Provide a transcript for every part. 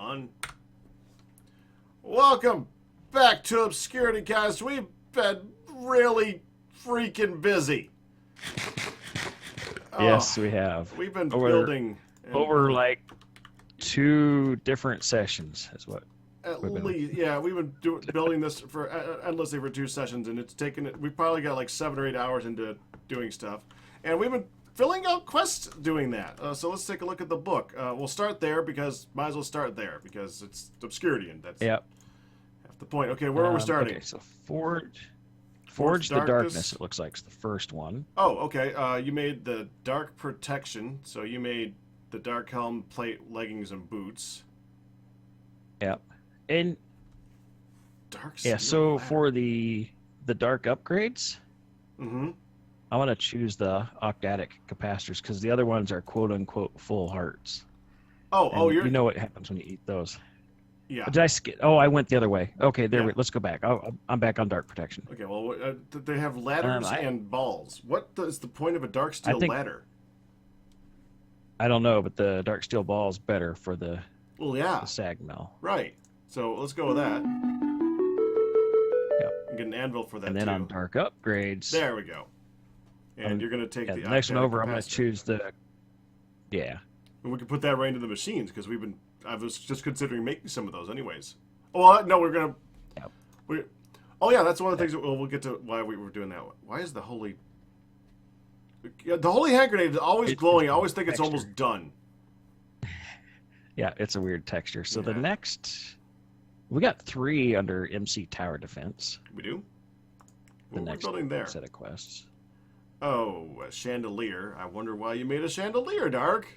on. Welcome back to Obscurity, guys. We've been really freaking busy. Yes, we have. We've been building over like 2 different sessions is what at least. Yeah, we've been building this for endlessly for 2 sessions, and it's taken. We've probably got like 7 or 8 hours into doing stuff, and we've been filling out quests doing that. So let's take a look at the book. We'll start there because might as well start there because it's Obscurity, and that's half the point. Okay, where are we starting? Okay, so Forge the Darkness, it looks like, is the first one. Oh, okay. You made the Dark Protection, so you made the Dark Helm, Plate, Leggings, and Boots. Yep. And Dark yeah, so for the Dark upgrades, I want to choose the octatic capacitors because the other ones are quote-unquote full hearts. You know what happens when you eat those. Yeah. Did I skip? Oh, I went the other way. Okay, let's go back. I'm back on Dark Protection. Okay, well, they have ladders and balls. What is the point of a dark steel ladder? I don't know, but the dark steel ball is better for the sag mill. Right. So let's go with that. Yep. Get an anvil for that, and then on Dark upgrades. There we go. And you're going to take the next one over, capacitor. I'm going to choose the... Yeah. And we can put that right into the machines because I was just considering making some of those anyways. Oh, no, we're going to... Yep. Oh, yeah, that's one of the things that we'll get to why we were doing that. Why is the holy... The holy hand grenade is always glowing. I always think it's almost done. Yeah, it's a weird texture. So the next... We got 3 under MC Tower Defense. We do? The next building there? Set of quests. Oh, a chandelier. I wonder why you made a chandelier, Dark.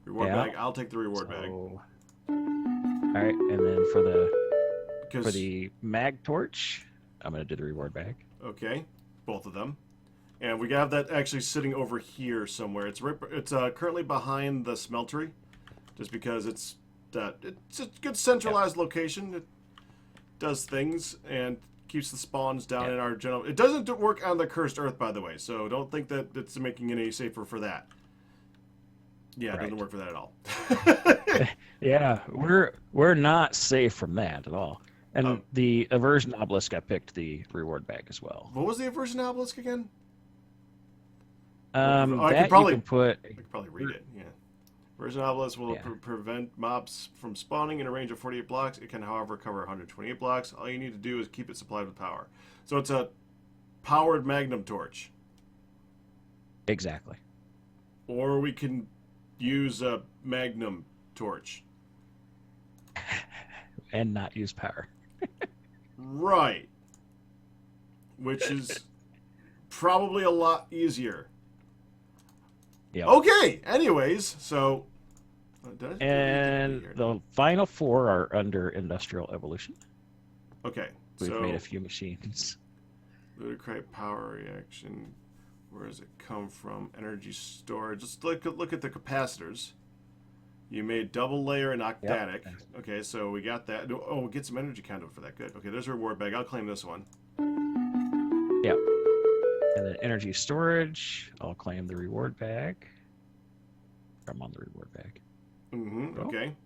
Reward bag. I'll take the reward bag. All right, and then for the mag torch, I'm going to do the reward bag. Okay, both of them. And we have that actually sitting over here somewhere. It's currently behind the smeltery, just because it's a good centralized location. It does things and keeps the spawns down in our general. It doesn't work on the cursed earth, by the way, so don't think that it's making it any safer for that. Yeah, it doesn't work for that at all. Yeah, we're not safe from that at all. And the aversion obelisk, I picked the reward bag as well. What was the aversion obelisk again? I could probably read it. Yeah. Aversion obelisk will prevent mobs from spawning in a range of 48 blocks. It can, however, cover 128 blocks. All you need to do is keep it supplied with power. So it's a powered magnum torch. Exactly. Or we can use a magnum torch. And not use power. Right. Which is probably a lot easier. Yeah. Okay. Anyways, so... And the final 4 are under industrial evolution. Okay. We've made a few machines. Ludicrate power reaction... Where does it come from? Energy storage. Just look at the capacitors. You made double layer and octatic. Yep. Okay, so we got that. Oh, we'll get some energy conduit for that. Good. Okay, there's a reward bag. I'll claim this one. Yep. And then energy storage. I'll claim the reward bag. I'm on the reward bag. Okay.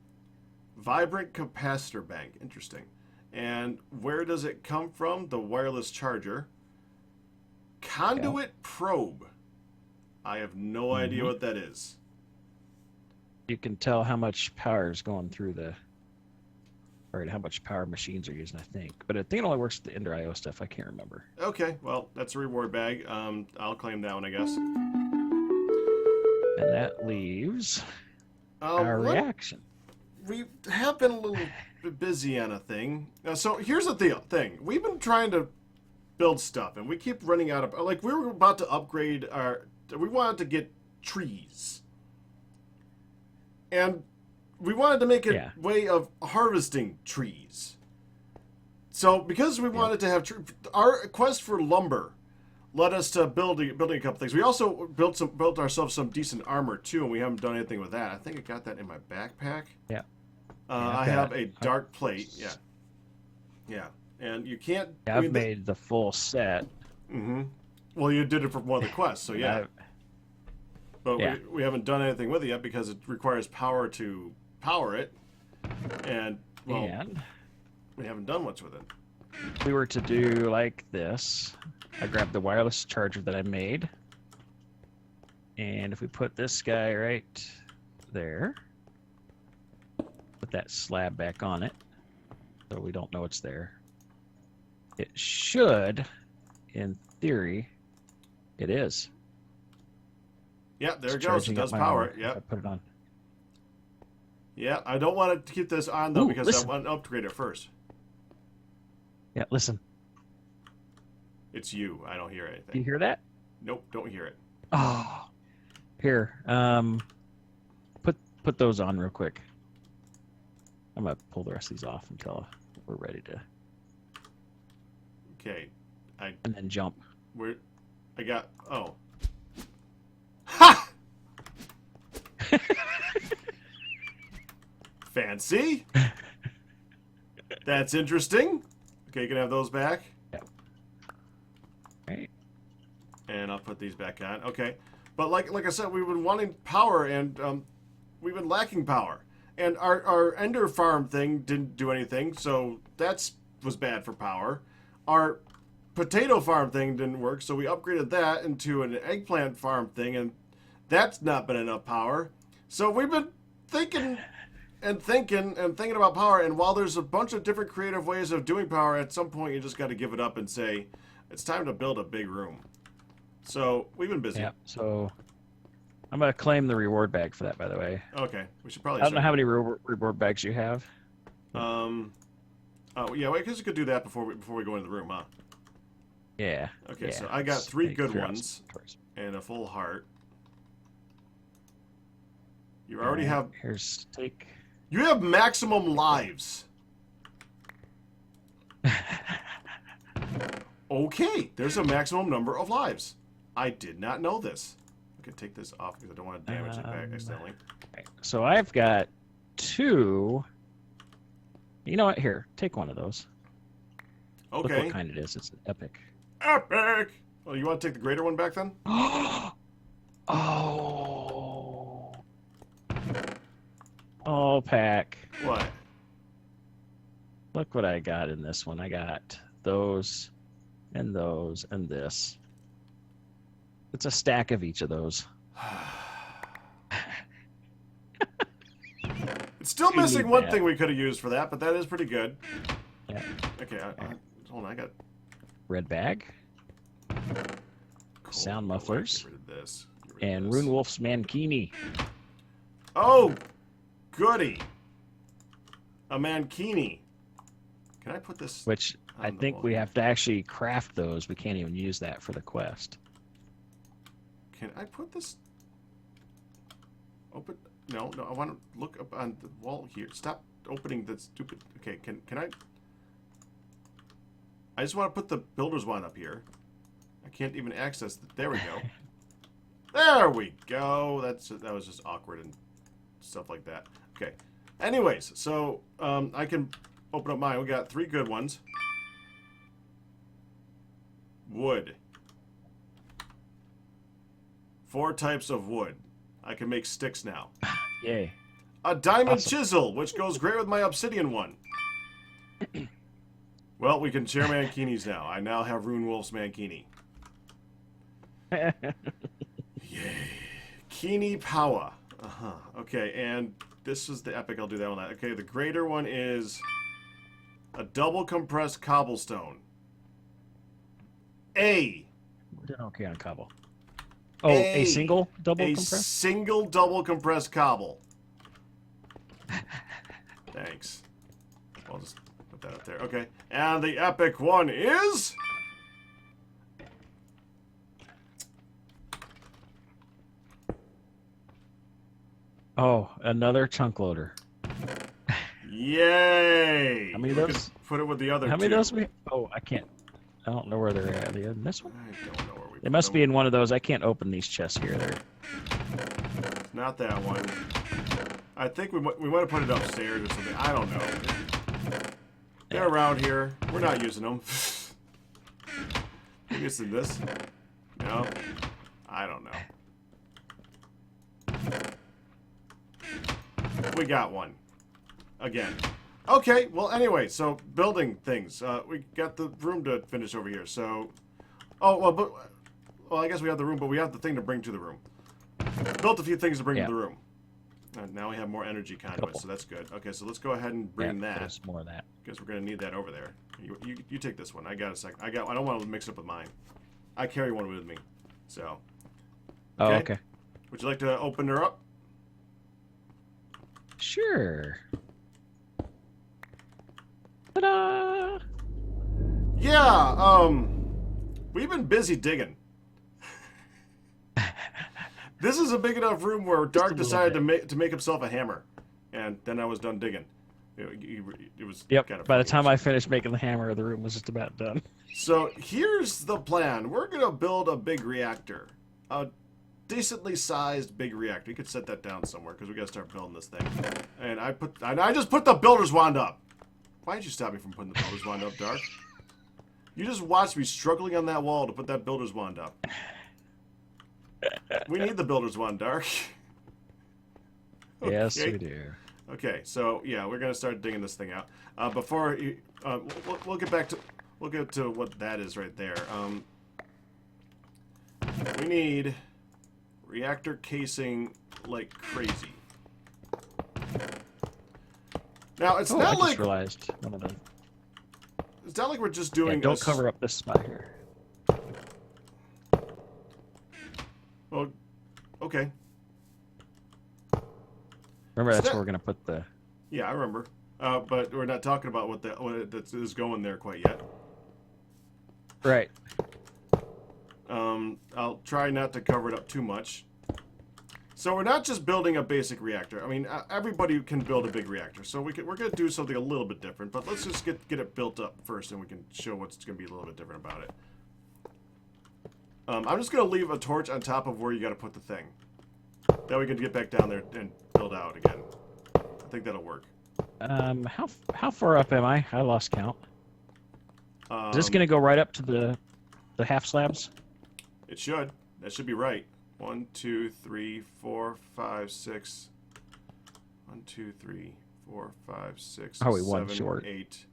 Vibrant capacitor bank. Interesting. And where does it come from? The wireless charger. Conduit probe. I have no idea what that is. You can tell how much power is going through how much power machines are using, I think. But I think it only works with the Ender IO stuff. I can't remember. Okay, well, that's a reward bag. I'll claim that one, I guess. And that leaves our reaction. We have been a little bit busy on a thing. So here's the thing. We've been trying to build stuff, and we keep running out of... Like, we were about to upgrade our... We wanted to get trees. And we wanted to make a way of harvesting trees. So, because we wanted to have... Our quest for lumber led us to building a couple things. We also built ourselves some decent armor, too, and we haven't done anything with that. I think I got that in my backpack. Yeah. I have a dark plate. Yeah. Yeah. And you can't... I've made the full set. Well, you did it for one of the quests, so yeah. But we haven't done anything with it yet because it requires power to power it. And, well, and we haven't done much with it. If we were to do like this, I grabbed the wireless charger that I made. And if we put this guy right there, put that slab back on it, so we don't know it's there. It should, in theory, it is. Yeah, there it goes. It does power it. Yeah. Put it on. Yeah, I don't want to keep this on, though, because I want to upgrade it first. Yeah, listen. It's you. I don't hear anything. Do you hear that? Nope, don't hear it. Oh. Here. Put those on real quick. I'm going to pull the rest of these off until we're ready to. Okay. And then jump. I got... Oh. Ha! Fancy. That's interesting. Okay, you can have those back. Yeah. Right. And I'll put these back on. Okay. But like I said, we've been wanting power, and we've been lacking power. And our Ender farm thing didn't do anything, so that was bad for power. Our potato farm thing didn't work, so we upgraded that into an eggplant farm thing, and that's not been enough power. So we've been thinking about power, and while there's a bunch of different creative ways of doing power, at some point you just got to give it up and say, it's time to build a big room. So we've been busy. Yeah, so I'm going to claim the reward bag for that, by the way. Okay, we should probably... I don't know how many reward bags you have. Oh, yeah, well, I guess we could do that before we go into the room, huh? Yeah. Okay, yeah. so I got 3 good ones and a full heart. You already have... Here's take... You have maximum lives. Okay, there's a maximum number of lives. I did not know this. I could take this off because I don't want to damage it back accidentally. Right. So I've got 2. You know what? Here, take one of those. Okay. Look what kind it is. It's an epic. Epic! Well, you want to take the greater one back then? Oh. Oh, Pack. What? Look what I got in this one. I got those and this. It's a stack of each of those. It's still missing one thing we could have used for that, but that is pretty good. Yeah. Okay, hold on. I got... Red bag. Cool. Sound mufflers. Get rid of this. And Rune Wolf's Mankini. Oh, goody. A Mankini. Can I put this... Which I think we have to actually craft those. We can't even use that for the quest. Can I put this... Open... No, I want to look up on the wall here. Stop opening the stupid... Okay, can I... I just want to put the builder's wand up here. I can't even access the... There we go. There we go. That was just awkward and stuff like that. Okay. Anyways, so I can open up mine. We got 3 good ones. Wood. 4 types of wood. I can make sticks now. Yay. A diamond chisel, which goes great with my obsidian one. Well, we can share mankinis now. I now have Rune Wolf's mankini. Yay. Kini Power. Okay, and this is the epic. I'll do that one. Okay, the greater one is a double compressed cobblestone. We're doing okay on cobble. Oh, a single double compressed? A single double compressed cobble. Thanks. I'll just put that up there. Okay. And the epic one is... Oh, another chunk loader. Yay! How many of those? Put it with the other 2. How many of those we... Oh, I can't... I don't know where they're at. Are they in this one? I don't know where we... They must be in one of those. I can't open these chests here. Not that one. I think we might have put it upstairs or something. I don't know. They're around here. We're not using them. Maybe it's in this. No. I don't know. We got one. Again. Okay, well, anyway, so building things. We got the room to finish over here, so... Oh, well, I guess we have the room, but we have the thing to bring to the room. Built a few things to bring to the room. And now we have more energy conduits, so that's good. Okay, so let's go ahead and bring that. There's more of that. Because we're going to need that over there. You take this one. I got a second. I don't want to mix it up with mine. I carry one with me, so... Okay. Oh, okay. Would you like to open her up? Sure. Ta-da! Yeah, we've been busy digging. This is a big enough room where Dark decided to make himself a hammer, and then I was done digging. It was kind of by the time I finished making the hammer, the room was just about done. So here's the plan. We're gonna build a big reactor, a decently sized big reactor. You could set that down somewhere because we gotta start building this thing. And I just put the builder's wand up. Why did you stop me from putting the builder's wand up, Dark? You just watched me struggling on that wall to put that builder's wand up. We need the builder's wand, Dark. Okay. Yes, we do. Okay, so yeah, we're gonna start digging this thing out. Before you, we'll get back to what that is right there. We need reactor casing like crazy. Now it's not like realized one of them. It's not like we're just doing. Don't cover up this spot here. Well, okay. Remember, that's where we're gonna put the. Yeah, I remember. But we're not talking about what that is going there quite yet. Right. I'll try not to cover it up too much. So we're not just building a basic reactor. I mean, everybody can build a big reactor. So we're going to do something a little bit different. But let's just get it built up first, and we can show what's going to be a little bit different about it. I'm just going to leave a torch on top of where you got to put the thing. That we can get back down there and build out again. I think that'll work. How far up am I? I lost count. Is this going to go right up to the half slabs? It should. That should be right. 1, 2, 3, 4, 5, 6. 1, 2, 3, 4, 5, 6, Are we 7, one short? 8.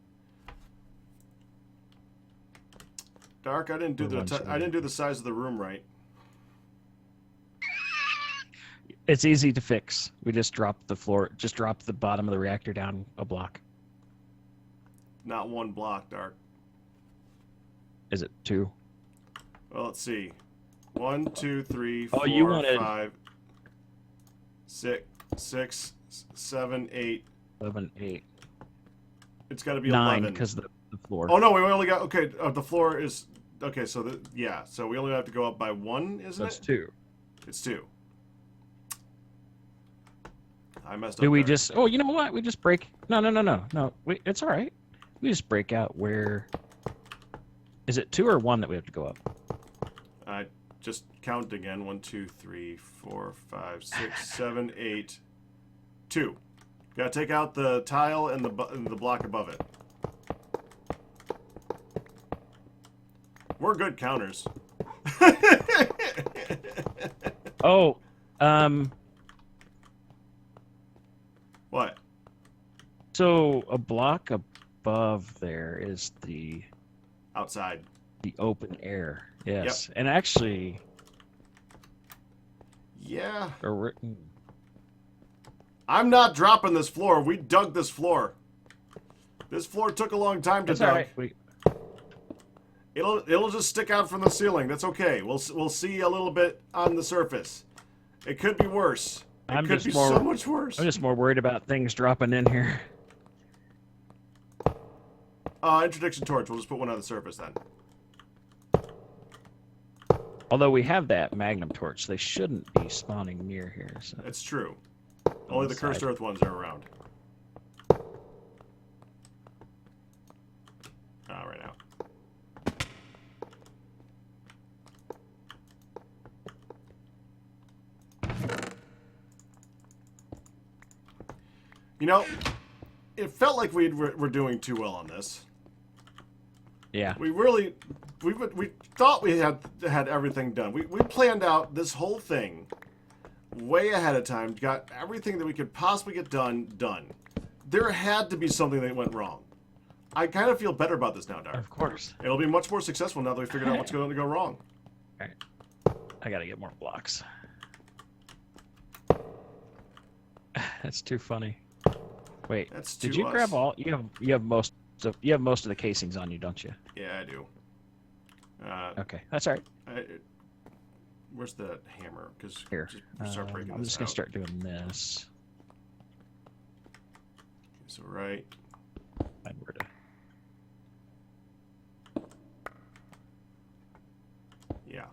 Dark, I didn't do the size of the room right. It's easy to fix. We just drop the floor, just drop the bottom of the reactor down a block. Not one block, Dark. Is it 2? Well, let's see. 1, 2, 3, 4, 5, 6, 7, 8. 7, 8. It's got to be 9 11 because the floor. Oh no, we only got the floor is okay. So so we only have to go up by 1, isn't it? That's 2. It's 2. I messed up. Do we there. just? Oh, you know what? We just break. No. It's all right. We just break out where. Is it 2 or 1 that we have to go up? I just count again. 1, 2, 3, 4, 5, 6, 7, 8. 2. Gotta take out the tile and the block above it. We're good counters. Oh, What? So a block above there is the Outside. The open air. Yes. Yep. And actually. Yeah. I'm not dropping this floor. We dug this floor. This floor took a long time to dug. Right. It'll just stick out from the ceiling. That's okay. We'll see a little bit on the surface. It could be worse. It could be so much worse. I'm just more worried about things dropping in here. Interdiction torch. We'll just put one on the surface then. Although we have that magnum torch, they shouldn't be spawning near here. So. It's true. Only the cursed earth ones are around. Right now. You know, it felt like we were doing too well on this. Yeah. We thought we had everything done. We planned out this whole thing way ahead of time, got everything that we could possibly get done. There had to be something that went wrong. I kind of feel better about this now, Dark. Of course. It'll be much more successful now that we figured out what's going to go wrong. All right. I gotta get more blocks. That's too funny. Wait, did you grab all? You have most of the casings on you, don't you? Yeah, I do. Okay, that's all right. Where's the hammer? Because here, start breaking I'm just gonna start doing this. Okay, so right. Find where to. Yeah.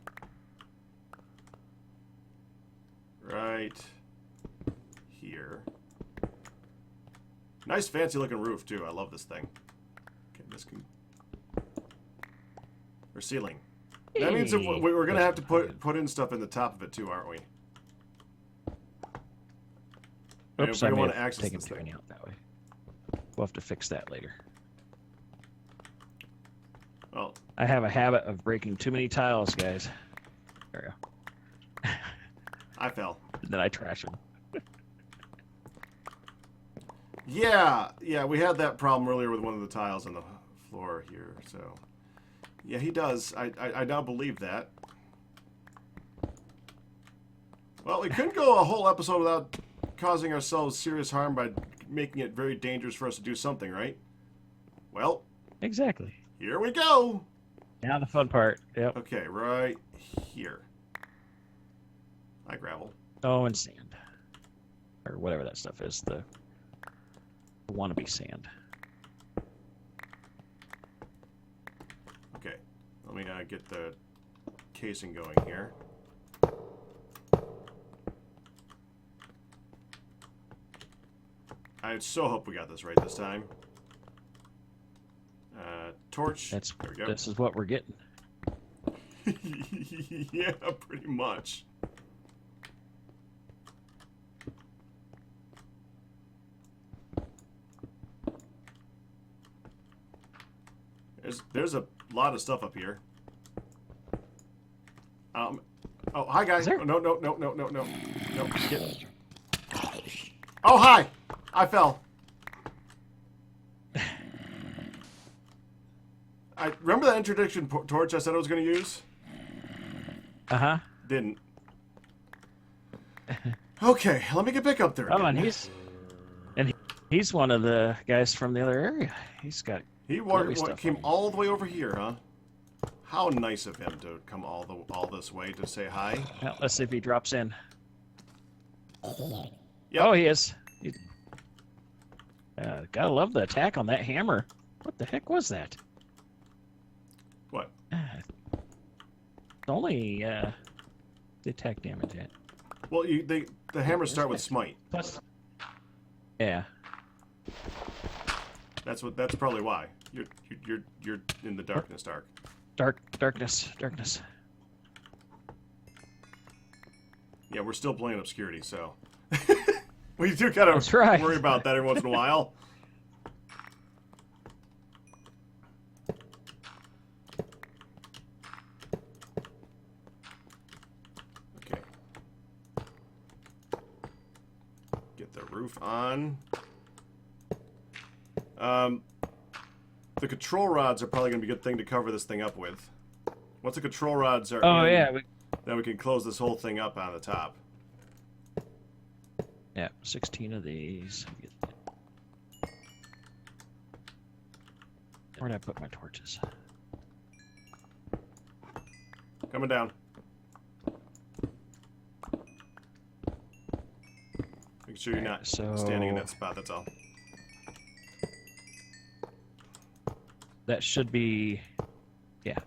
Right here. Nice fancy looking roof too. I love this thing. Okay, this can. Or ceiling. That means that we're gonna have to put in stuff in the top of it too, aren't we? Oops, I may have taken too many out that way. We'll have to fix that later. Well, I have a habit of breaking too many tiles, guys. There we go. I fell. And then I trash them. Yeah, we had that problem earlier with one of the tiles on the floor here, so... Yeah, he does. I now believe that. Well, we couldn't go a whole episode without causing ourselves serious harm by making it very dangerous for us to do something, right? Well... Exactly. Here we go! Now the fun part. Yep. Okay, right here. Gravel. Oh, and sand. Or whatever that stuff is. The wannabe sand. Okay. Let me get the casing going here. I so hope we got this right this time. Torch. There we go. This is what we're getting. Yeah, pretty much. There's a lot of stuff up here. Oh, hi guys. Oh, no. Oh, hi. I fell. I remember that introduction torch I said I was going to use? Uh-huh. Didn't. Okay, let me get back up there. Oh, and he's one of the guys from the other area. He's got. He came all the way over here, huh? How nice of him to come all this way to say hi. Well, let's see if he drops in. Yep. Oh, he is. Gotta love the attack on that hammer. What the heck was that? What? Only the attack damage hit. Well, the hammers start with smite. Plus, yeah. That's probably why you're in the darkness. Darkness. Yeah, we're still playing Obscurity, so we do kind of worry about that every once in a while. Okay. Get the roof on. The control rods are probably going to be a good thing to cover this thing up with. Once the control rods are in, then we can close this whole thing up on the top. Yeah, 16 of these. Where did I put my torches? Coming down. Make sure you're not standing in that spot, that's all. That should be... Yeah.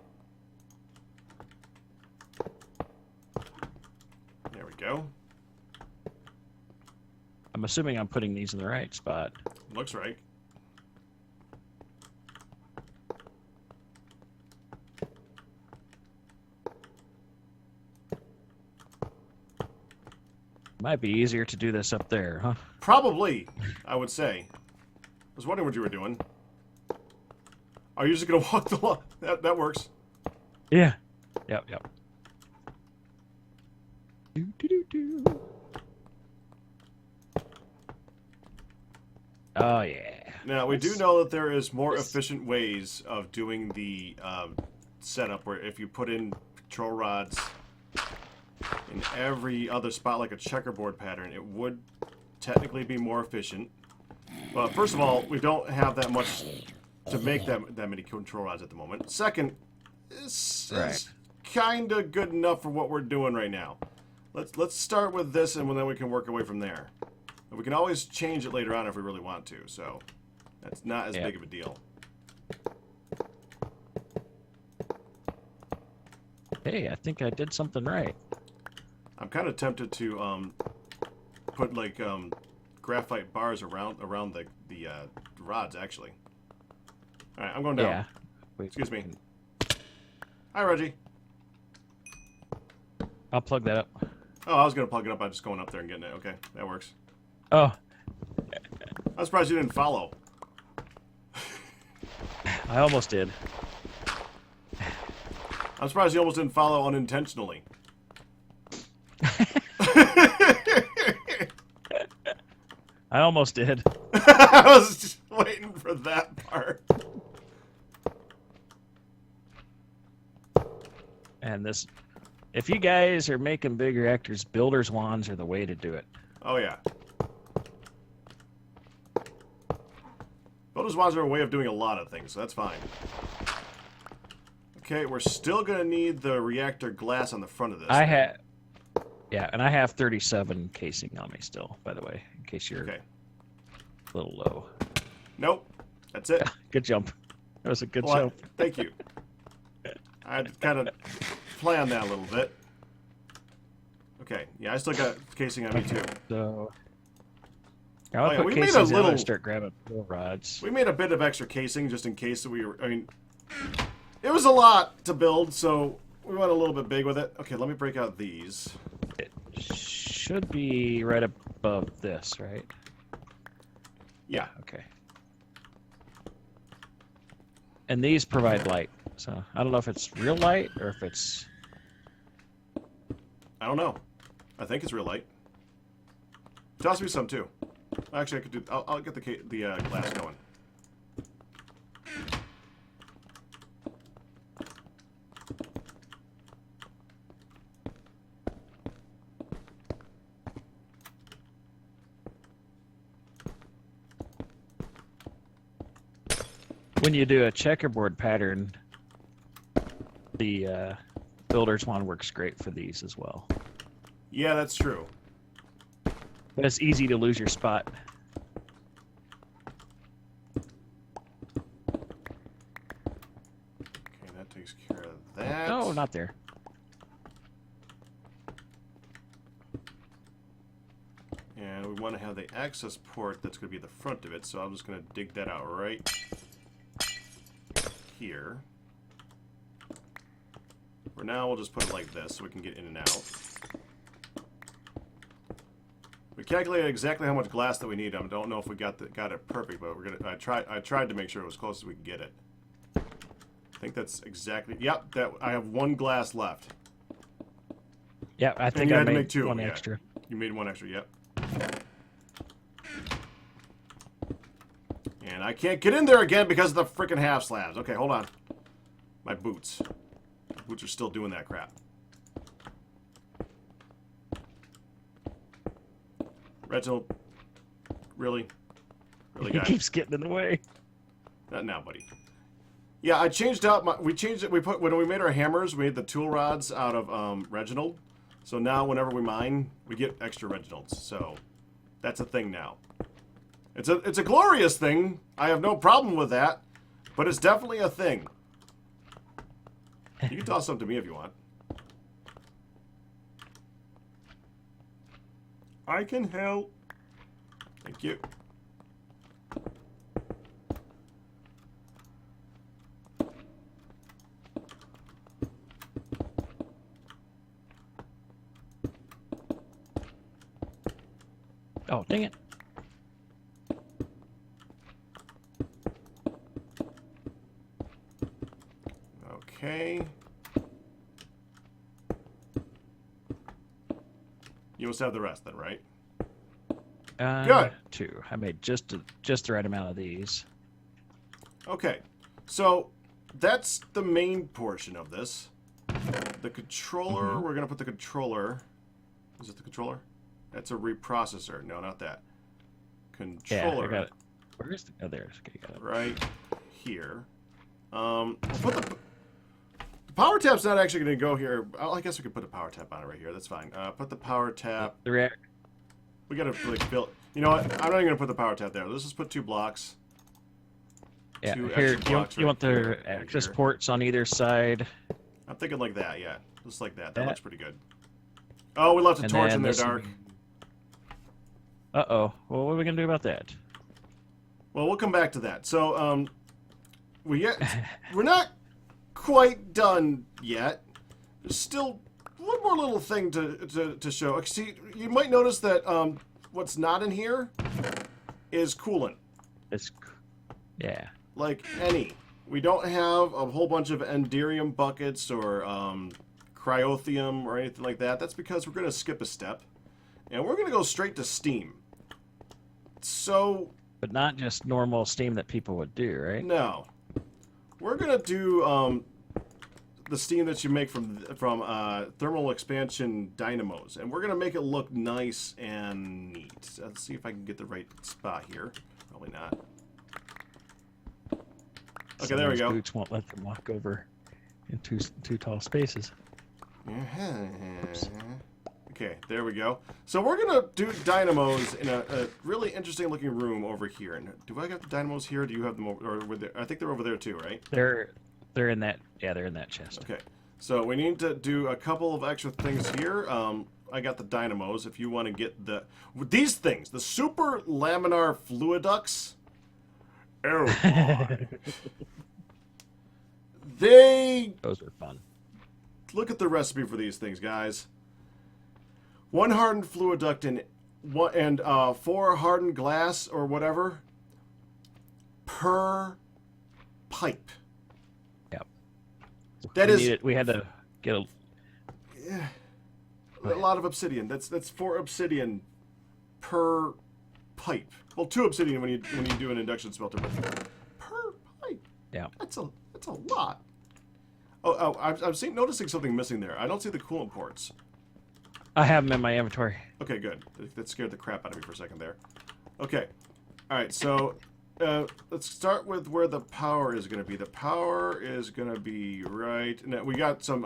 There we go. I'm assuming I'm putting these in the right spot. Looks right. Might be easier to do this up there, huh? Probably, I would say. I was wondering what you were doing. Are you just going to walk the line? That works. Yeah. Yep. Oh, yeah. Now, we do know that there is more efficient ways of doing the setup where if you put in control rods in every other spot like a checkerboard pattern, it would technically be more efficient. But first of all, we don't have that much to make that many control rods at the moment. Second, this is kind of good enough for what we're doing right now. Let's start with this, and then we can work our way from there. And we can always change it later on if we really want to, so that's not as big of a deal. Hey, I think I did something right. I'm kind of tempted to put like graphite bars around the rods, actually. All right, I'm going down. Yeah. Wait, excuse me. Hi, Reggie. I'll plug that up. Oh, I was gonna plug it up by just going up there and getting it. Okay, that works. Oh. I'm surprised you didn't follow. I almost did. I'm surprised you almost didn't follow unintentionally. I almost did. I was just waiting for that part. And this, if you guys are making big reactors, builder's wands are the way to do it. Oh, yeah. Builder's wands are a way of doing a lot of things, so that's fine. Okay, we're still going to need the reactor glass on the front of this. Yeah, and I have 37 casing on me still, by the way, in case you're a little low. Nope. That's it. Good jump. That was a good jump. Thank you. I had to kind of plan that a little bit. Okay, yeah, I still got casing on me too. So, we made a little. Start grabbing rods. We made a bit of extra casing just in case we were. I mean, it was a lot to build, so we went a little bit big with it. Okay, let me break out these. It should be right above this, right? Yeah. Okay. And these provide light, so I don't know if it's real light or if it's. I don't know. I think it's real light. Toss me some too. Actually, I could do. I'll get the glass going. When you do a checkerboard pattern, the builder's wand works great for these as well. Yeah, that's true. But it's easy to lose your spot. Okay, that takes care of that. No, not there. And we want to have the access port that's going to be the front of it, so I'm just going to dig that out right here. For now, we'll just put it like this so we can get in and out. We calculated exactly how much glass that we need. I don't know if we got it perfect, but we're gonna. I tried to make sure it was close as we could get it. I think that's exactly. Yep, I have one glass left. Yeah, I think I made two. One extra. You made one extra. Yep. And I can't get in there again because of the freaking half slabs. Okay, hold on. My boots. My boots are still doing that crap. Reginald, really, He keeps getting in the way. Not now, buddy. Yeah, I changed out we changed it. When we made our hammers, we made the tool rods out of Reginald. So now, whenever we mine, we get extra Reginalds. So that's a thing now. It's a glorious thing. I have no problem with that, but it's definitely a thing. You can toss some to me if you want. I can help. Thank you. Oh, dang it. Okay. You must have the rest then, right? Good. 2. I made just the right amount of these. Okay, so that's the main portion of this. The controller, we're going to put the controller... Is it the controller? That's a reprocessor. No, not that. Controller. Yeah, I got it. Where is the... Oh, there. Okay, got it. Right here. Put the power tap's not actually going to go here. I guess we could put a power tap on it right here. That's fine. Put the power tap... The reactor. We got to like build... You know what? I'm not even going to put the power tap there. Let's just put 2 blocks. Yeah, here, you want the access ports on either side. I'm thinking like that, yeah. Just like that. That looks pretty good. Oh, we left a torch in there, Dark. Uh-oh. Well, what are we going to do about that? Well, we'll come back to that. So, we're not quite done yet. There's still one more little thing to show. See, you might notice that what's not in here is coolant. Yeah. Like any. We don't have a whole bunch of enderium buckets or cryothium or anything like that. That's because we're going to skip a step. And we're going to go straight to steam. So... But not just normal steam that people would do, right? No. We're going to do the steam that you make from thermal expansion dynamos. And we're going to make it look nice and neat. Let's see if I can get the right spot here. Probably not. Okay, there we go. Boots won't let them walk over in too tall spaces. Okay, there we go. So we're gonna do dynamos in a really interesting looking room over here. And do I got the dynamos here? Or do you have them over? Or were they, I think they're over there too, right? They're in that. Yeah, they're in that chest. Okay, so we need to do a couple of extra things here. I got the dynamos. If you want to get these things, the super laminar fluiducts. Oh, boy. Those are fun. Look at the recipe for these things, guys. 1 hardened fluiduct and 4 hardened glass or whatever per pipe. Yep. We had to get a lot of obsidian. That's 4 obsidian per pipe. Well, 2 obsidian when you do an induction smelter, but per pipe. Yeah. That's a lot. Oh, I'm noticing something missing there. I don't see the coolant ports. I have them in my inventory. Okay, good. That scared the crap out of me for a second there. Okay. All right, so let's start with where the power is going to be. The power is going to be right... Now, we got some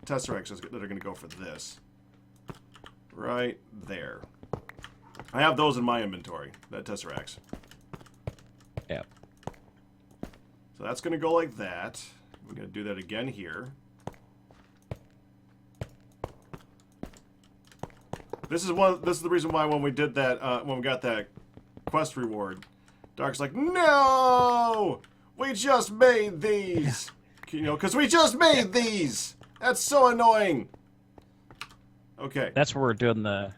tesseracts that are going to go for this. Right there. I have those in my inventory, that tesseracts. Yeah. So that's going to go like that. We're going to do that again here. This is the reason why when we did that, when we got that quest reward, Dark's like, no! We just made these! You know, because we just made these! That's so annoying! Okay. That's where we're doing the...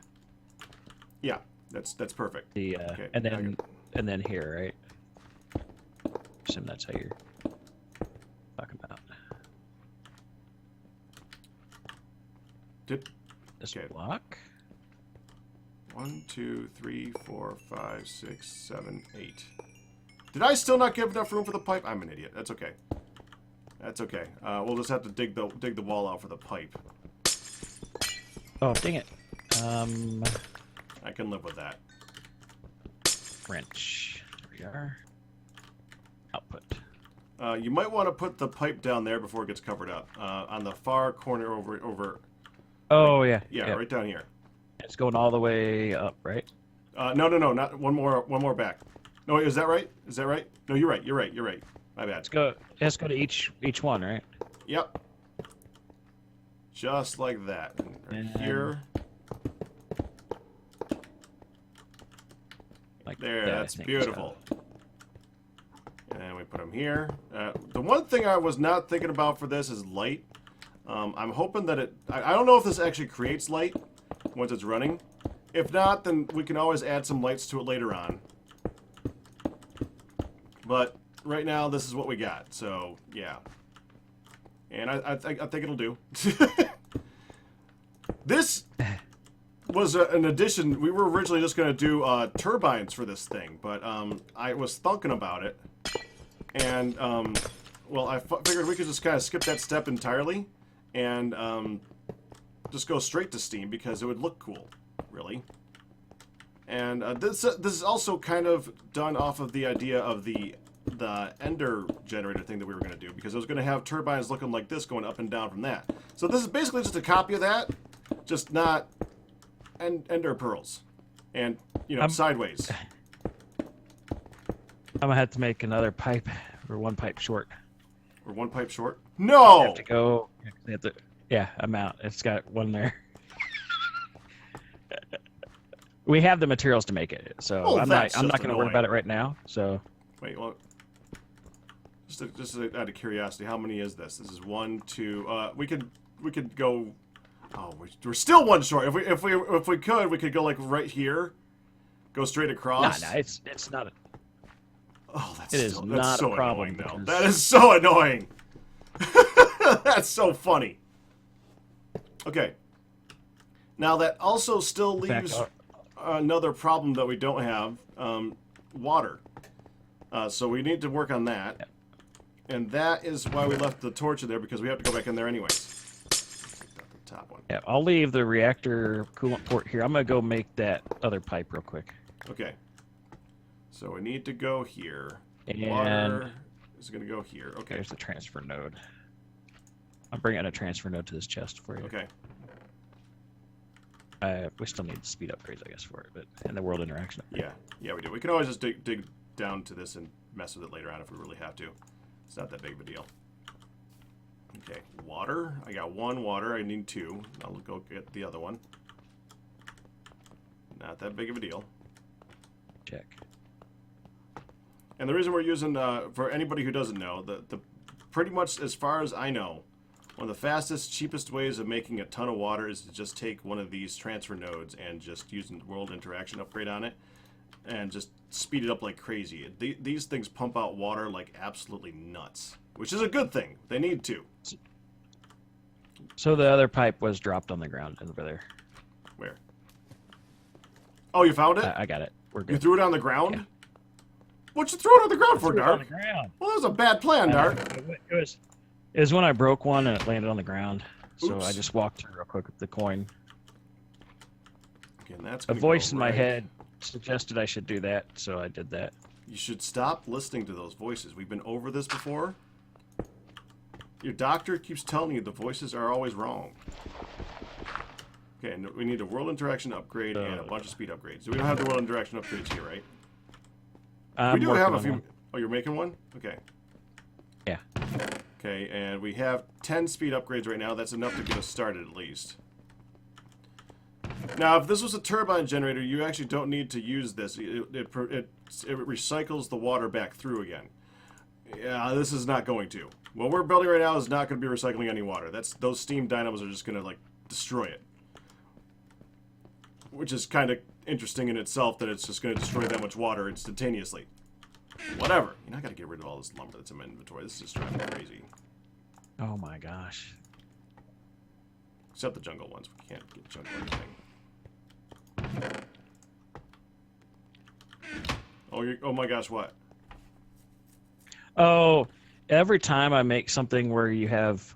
Yeah, that's perfect. Okay, and then here, right? Assume that's how you're talking about. This block? 1, 2, 3, 4, 5, 6, 7, 8. Did I still not give enough room for the pipe? I'm an idiot. That's okay. That's okay. We'll just have to dig the wall out for the pipe. Oh, dang it. I can live with that. Wrench. There we are. Output. You might want to put the pipe down there before it gets covered up. On the far corner over. Oh, yeah. Yeah, right down here. It's going all the way up, right? No, not one more back. No, is that right? Is that right? No, you're right. You're right. My bad. Let's go to each one, right? Yep. Just like that. Right here. Like there, that's beautiful. So. And then we put them here. The one thing I was not thinking about for this is light. I'm hoping that I don't know if this actually creates light once it's running. If not, then we can always add some lights to it later on. But right now, this is what we got. So, yeah. And I think it'll do. This was an addition. We were originally just going to do turbines for this thing, but I was thinking about it, and well, I figured we could just kind of skip that step entirely, and just go straight to steam because it would look cool, really. And this is also kind of done off of the idea of the ender generator thing that we were going to do, because it was going to have turbines looking like this going up and down from that. So this is basically just a copy of that, just not ender pearls, and sideways. I'm gonna have to make another pipe. We're one pipe short. We're one pipe short? No! I have to go. Yeah, I'm out. It's got one there. We have the materials to make it, so I'm not going to worry about it right now. So wait, well, just out of curiosity, how many is this? This is 1, 2. We could go. Oh, we're still one short. If we could go like right here, go straight across. No, it's not. That's not so a problem. Annoying, that is so annoying. That's so funny. Okay. Now that also still leaves another problem that we don't have, water. So we need to work on that. Yep. And that is why we left the torch in there, because we have to go back in there anyways. The top one. Yeah, I'll leave the reactor coolant port here. I'm going to go make that other pipe real quick. Okay. So we need to go here. And water is going to go here. Okay. There's the transfer node. I'm bringing a transfer node to this chest for you. Okay. We still need speed upgrades, I guess, for it, but and the world interaction. Yeah, we do. We can always just dig down to this and mess with it later on if we really have to. It's not that big of a deal. Okay, water. I got 1 water. I need 2. I'll go get the other one. Not that big of a deal. Check. And the reason we're using, for anybody who doesn't know, the pretty much as far as I know, one of the fastest, cheapest ways of making a ton of water is to just take one of these transfer nodes and just use the world interaction upgrade on it and just speed it up like crazy. These things pump out water like absolutely nuts, which is a good thing. They need to. So the other pipe was dropped on the ground over there. Where? Oh, you found it? I got it. We're good. You threw it on the ground? Yeah. What'd you throw it on the ground for, Dark? Well, that was a bad plan, Dark. It was when I broke one and it landed on the ground. So Oops. I just walked through real quick with the coin. Again, that's a voice in my head suggested I should do that, so I did that. You should stop listening to those voices. We've been over this before. Your doctor keeps telling you the voices are always wrong. Okay, and we need a world interaction upgrade and a bunch of speed upgrades. So we don't have the world interaction upgrades here, right? We do have a few. Oh, you're making one? Okay. Yeah. Okay, and we have 10 speed upgrades right now. That's enough to get us started at least. Now, if this was a turbine generator, you actually don't need to use this. It recycles the water back through again. Yeah, this is not going to. What we're building right now is not going to be recycling any water. Those steam dynamos are just going to like destroy it. Which is kind of interesting in itself that it's just going to destroy that much water instantaneously. Whatever. You know, I got to get rid of all this lumber that's in my inventory. This is just driving me crazy. Oh my gosh. Except the jungle ones. We can't get jungle anything. Oh my gosh, what? Oh, every time I make something where you have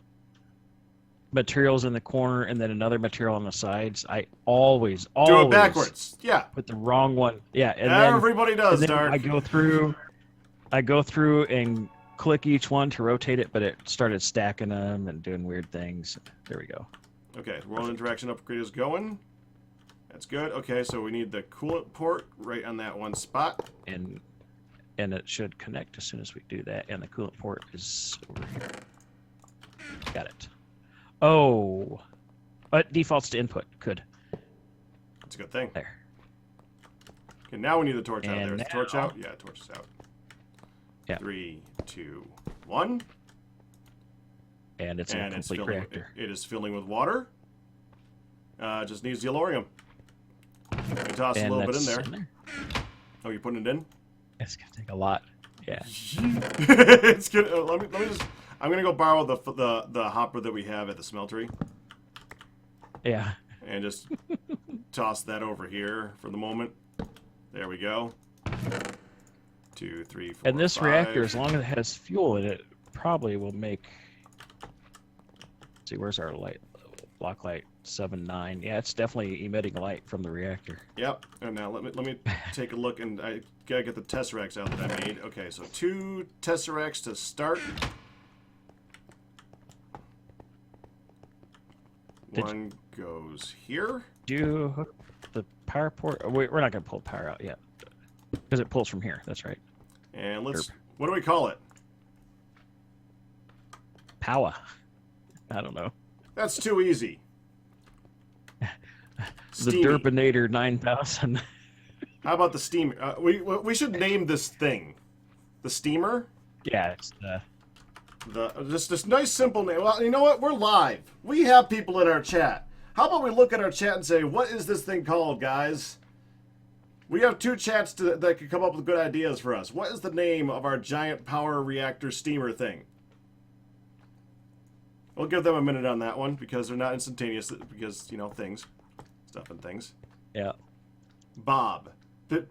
materials in the corner and then another material on the sides, I always do it backwards. Yeah. Put the wrong one. Yeah. And everybody does, then Dark. I go through and click each one to rotate it, but it started stacking them and doing weird things. There we go. Okay, world interaction upgrade is going. That's good. Okay, so we need the coolant port right on that one spot. And it should connect as soon as we do that. And the coolant port is over here. Got it. Oh, but defaults to input. Good. That's a good thing. There. Okay, now we need the torch out there. Is the torch out? Yeah, torch is out. Yeah. 3, 2, 1. And it's a complete reactor. It is filling with water. Just needs yellorium. You can toss a little bit in there. Oh, you're putting it in? It's gonna take a lot. Yeah. It's good. Let me just. I'm gonna go borrow the hopper that we have at the smeltery. Yeah. And just toss that over here for the moment. There we go. 2, 3, 4, And this 5. reactor, as long as it has fuel in it, probably will make... Let's see, where's our light? Block light 7, 9. Yeah, it's definitely emitting light from the reactor. Yep. And now let me take a look, and I gotta get the tesseracts out that I made. Okay, so 2 tesseracts to start. One goes here. Do you hook the power port? Oh, wait, we're not gonna pull power out yet because it pulls from here. That's right. And let's. What do we call it? Power. I don't know. That's too easy. The Steamy. Derpinator 9000. How about the steamer? We should name this thing the steamer. Yeah, it's Just this nice simple name. Well, you know what? We're live. We have people in our chat. How about we look at our chat and say, what is this thing called, guys? We have 2 chats that could come up with good ideas for us. What is the name of our giant power reactor steamer thing? We'll give them a minute on that one because they're not instantaneous. Because, you know, things. Stuff and things. Yeah. Bob.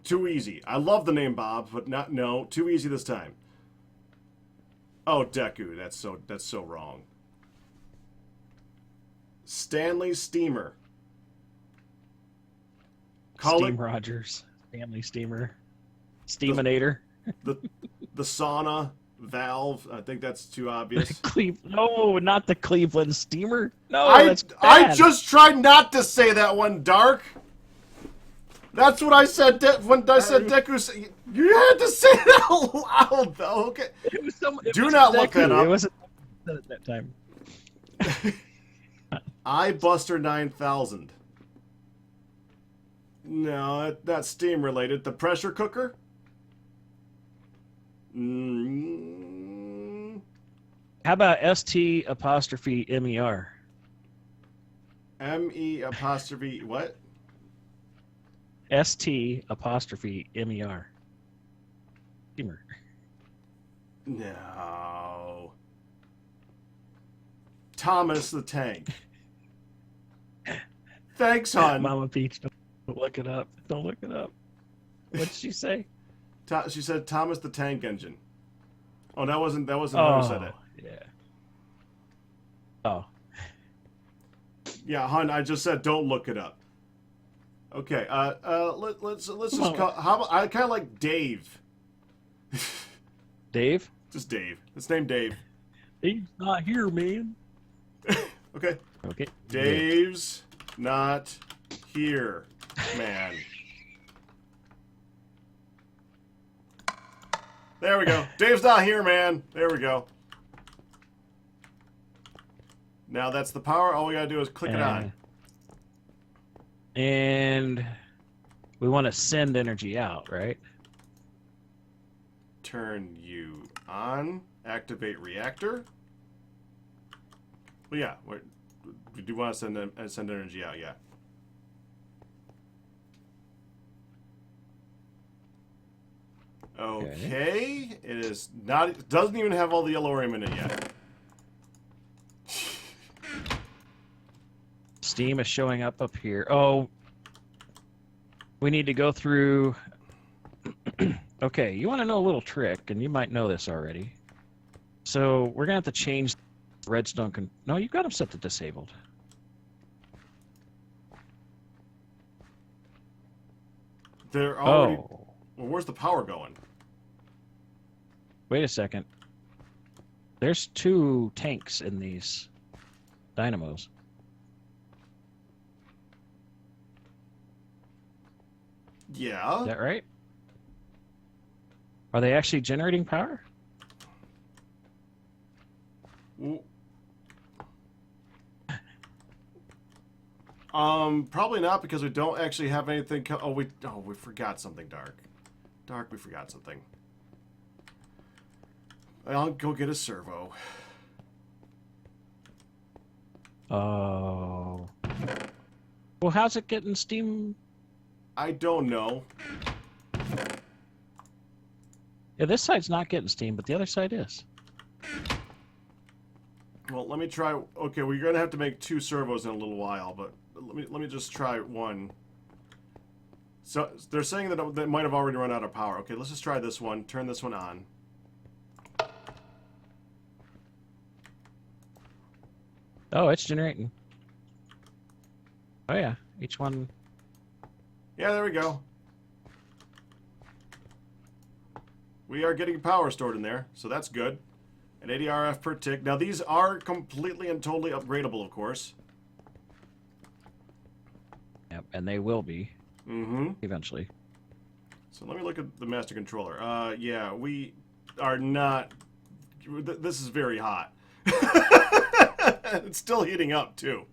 Too easy. I love the name Bob, but no. Too easy this time. Oh, Deku. That's so wrong. Stanley Steamer. Steam Rogers. Stanley Steamer. Steaminator. The sauna valve. I think that's too obvious. No, not the Cleveland Steamer. No, that's bad. I just tried not to say that one, Dark. That's what I said when I said Deku. You had to say that out loud, though. Okay. Do not look that up. It wasn't at that time. Buster 9000. No, that's steam related. The pressure cooker? How about ST apostrophe MER? ME apostrophe what? ST apostrophe MER. Steamer. No. Thomas the Tank. Thanks, hon. Mama Peach, don't look it up. Don't look it up. What did she say? She said Thomas the Tank Engine. Oh, that wasn't her who said it. Yeah. Oh. Yeah, hon, I just said don't look it up. Okay, let's just call. How about, I kind of like Dave. Dave? Just Dave. Let's name Dave. He's not here, man. Okay. Okay. Dave's not here, man. There we go. Dave's not here, man. There we go. Now that's the power. All we gotta do is click it on. And we want to send energy out, right? Turn you on. Activate reactor. Well, yeah. We do want to send energy out, yeah. Okay. It is not. It doesn't even have all the yellorium in it yet. Steam is showing up here. Oh, we need to go through. Okay, you want to know a little trick, and you might know this already. So we're gonna have to change redstone. No, you've got them set to disabled. They're already. Oh. Well, where's the power going? Wait a second. There's 2 tanks in these dynamos. Yeah. Is that right? Are they actually generating power? Probably not because we don't actually have anything. We forgot something, Dark. Dark, we forgot something. I'll go get a servo. Oh. Well, how's it getting steam? I don't know. Yeah, this side's not getting steam, but the other side is. Well, let me try. Okay, we're gonna have to make 2 servos in a little while, but let me just try one. So they're saying that they might have already run out of power. Okay, let's just try this one. Turn this one on. Oh, it's generating. Oh yeah, each one. Yeah, there we go. We are getting power stored in there, so that's good. At 80 RF per tick. Now these are completely and totally upgradable, of course. Yep, and they will be. Eventually. So let me look at the master controller. Yeah, we are not... This is very hot. It's still heating up, too.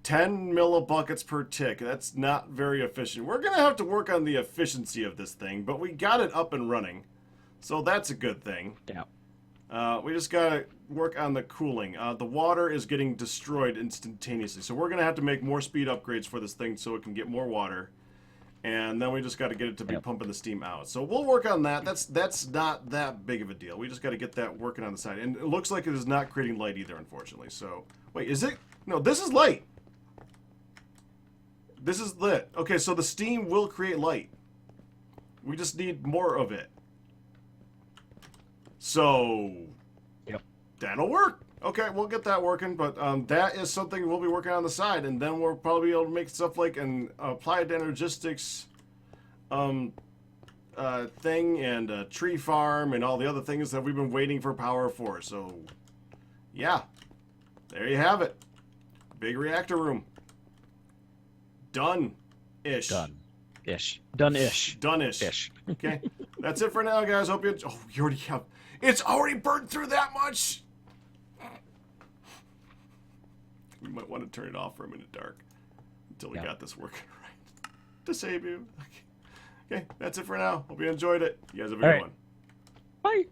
10 millibuckets per tick. That's not very efficient. We're going to have to work on the efficiency of this thing, but we got it up and running. So that's a good thing. Yeah. We just got to work on the cooling. The water is getting destroyed instantaneously. So we're going to have to make more speed upgrades for this thing so it can get more water. And then we just got to get it to be pumping the steam out. So we'll work on that. That's not that big of a deal. We just got to get that working on the side. And it looks like it is not creating light either, unfortunately. So, wait, is it? No, this is light. This is lit. Okay, so the steam will create light. We just need more of it. So, that'll work. Okay, we'll get that working, but that is something we'll be working on the side, and then we'll probably be able to make stuff like an applied energistics thing, and a tree farm, and all the other things that we've been waiting for power for. So, yeah, there you have it. Big reactor room. Done-ish. Done-ish. Done-ish. Done-ish. Ish. Okay, that's it for now, guys. Hope you... Oh, you already have... It's already burned through that much! We might want to turn it off for a minute, Dark, until we got this working right. To save you. Okay, that's it for now. Hope you enjoyed it. You guys have a good one. Bye.